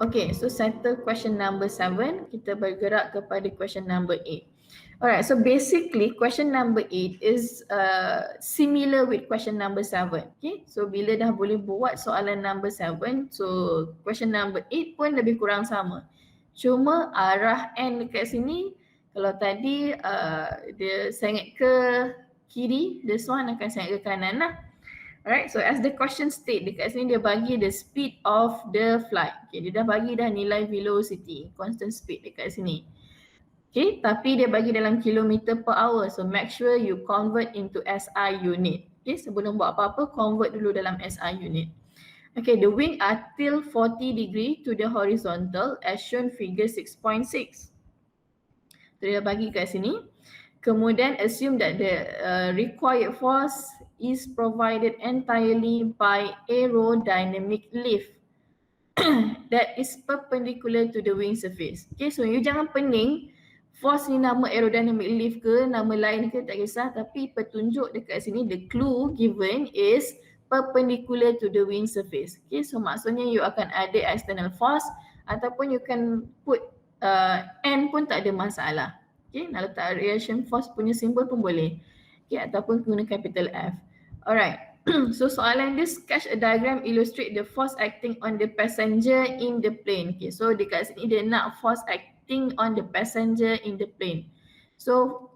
Okay, so settle question number 7. Kita bergerak kepada question number 8. Alright, so basically question number 8 is similar with question number 7. Okay, so bila dah boleh buat soalan number 7, so question number 8 pun lebih kurang sama. Cuma arah N dekat sini, kalau tadi dia sengit ke kiri, this one akan sengit ke kanan lah. Alright, so as the question state, dekat sini dia bagi the speed of the flight. Okay, dia dah bagi dah nilai velocity, constant speed dekat sini. Okay, tapi dia bagi dalam kilometer per hour. So make sure you convert into SI unit. Okay, sebelum buat apa-apa, convert dulu dalam SI unit. Okay, the wing are tilt 40 degree to the horizontal as shown figure 6.6. So dia bagi kat sini. Kemudian assume that the required force is provided entirely by aerodynamic lift that is perpendicular to the wing surface. Okay, so you jangan pening force ni nama aerodynamic lift ke, nama lain ke tak kisah, tapi petunjuk dekat sini, the clue given is perpendicular to the wing surface. Okay, so maksudnya you akan ada external force ataupun you can put N pun tak ada masalah. Okay, nak letak reaction force punya symbol pun boleh. Okay, ataupun guna capital F. Alright. So soalan dia, sketch a diagram illustrate the force acting on the passenger in the plane. Okay, so dekat sini dia nak force acting on the passenger in the plane. So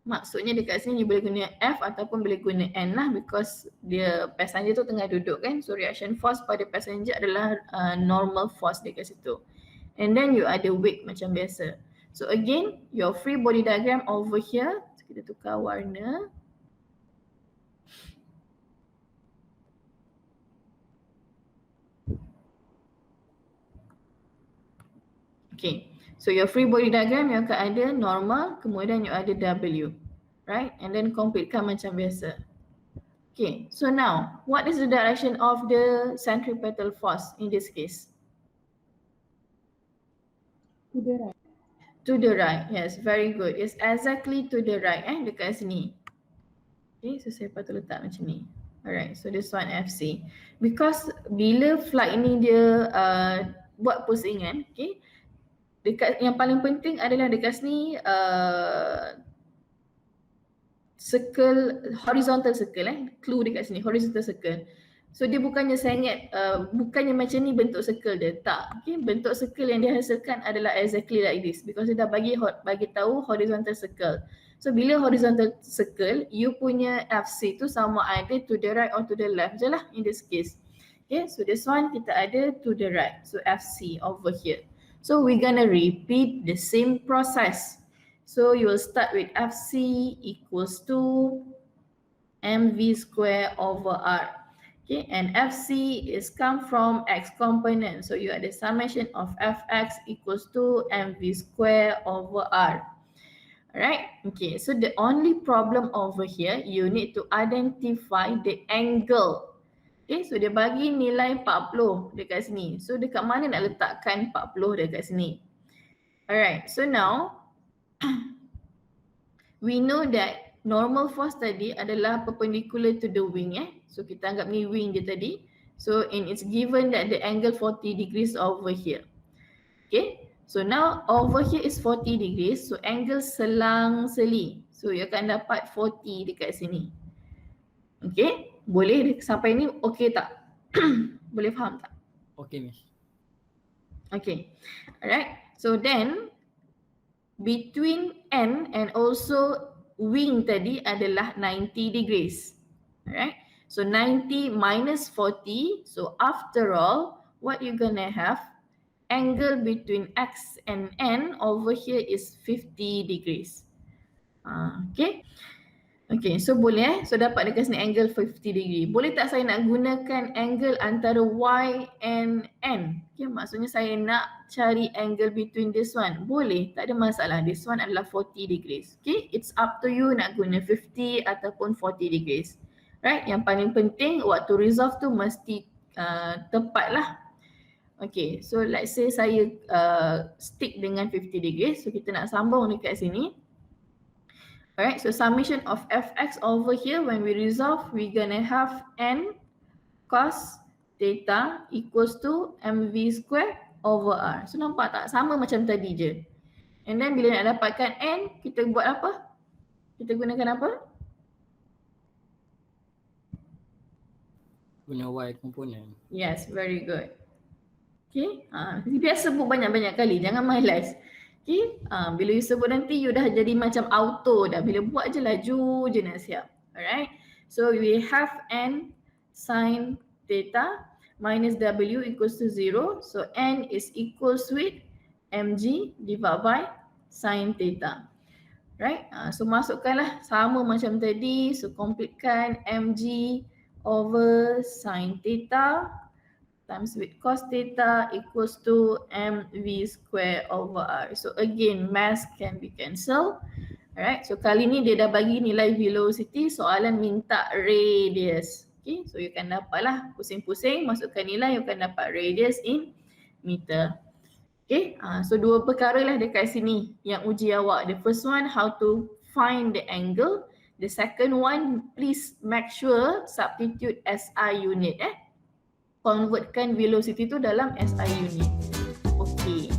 maksudnya dekat sini dia boleh guna F ataupun boleh guna N lah, because dia passenger tu tengah duduk kan. So reaction force pada passenger adalah normal force dekat situ. And then you ada weight macam biasa. So again, your free body diagram over here. So kita tukar warna. Okay, so your free body diagram you akan ada normal, kemudian you ada W, right? And then completekan macam biasa. Okay, so now what is the direction of the centripetal force in this case? To the right. To the right, yes, very good. It's exactly to the right dekat sini. Okay, so saya patut letak macam ni. Alright, so this one FC. Because bila flight ni dia buat pusingan, okay, dekat yang paling penting adalah dekat sini circle, horizontal circle clue dekat sini, horizontal circle. So dia bukannya sengit, bukannya macam ni bentuk circle dia, tak. Okay, bentuk circle yang dia hasilkan adalah exactly like this, because dia dah bagi tahu horizontal circle. So bila horizontal circle, you punya FC tu sama ada to the right or to the left je lah in this case. Okay, so this one kita ada to the right, so FC over here. So we're gonna repeat the same process. So you will start with FC equals to mv square over r. Okay, and FC is come from x component. So you have the summation of fx equals to mv square over r. Alright, okay, so the only problem over here, you need to identify the angle. Okay, so dia bagi nilai 40 dekat sini. So dekat mana nak letakkan 40 dekat sini? Alright, so now we know that normal force tadi adalah perpendicular to the wing So kita anggap ni wing dia tadi. So and it's given that the angle 40 degrees over here. Okay, so now over here is 40 degrees. So angle selang-seli. So you akan dapat 40 dekat sini. Okay, boleh sampai ni okay tak? Boleh faham tak? Okay, Miss. Okay, alright. So then between N and also wing tadi adalah 90 degrees. Alright, so 90 minus 40. So after all, what you're gonna have, angle between X and N over here is 50 degrees. Okay. Okay, so boleh so dapat dekat sini angle 50 degree. Boleh tak saya nak gunakan angle antara Y and N? Okay, maksudnya saya nak cari angle between this one. Boleh, tak ada masalah. This one adalah 40 degrees. Okay, it's up to you nak guna 50 ataupun 40 degrees. Right, yang paling penting waktu resolve tu mesti tepat lah. Okay, so let's say saya stick dengan 50 degrees. So kita nak sambung dekat sini. Alright, so summation of fx over here when we resolve, we're gonna have n cos theta equals to mv square over r. So nampak tak? Sama macam tadi je. And then bila nak dapatkan n, kita buat apa? Kita gunakan apa? Guna y component. Yes, very good. Okay, biar sebut banyak-banyak kali, jangan malas. Okay, bila you sebut nanti you dah jadi macam auto dah. Bila buat je laju je nak siap. Alright, so we have n sin theta minus w equals to 0. So n is equals with mg divided by sin theta. Right, so masukkanlah sama macam tadi. So completekan mg over sin theta times with cos theta equals to mv square over r. So again, mass can be cancelled. Alright, so kali ni dia dah bagi nilai velocity, soalan minta radius. Okay, so you can dapatlah pusing-pusing, masukkan nilai, you can dapat radius in meter. Okay, so dua perkara lah dekat sini yang uji awak. The first one, how to find the angle. The second one, please make sure substitute SI unit. Convertkan velocity tu dalam SI unit. Okay.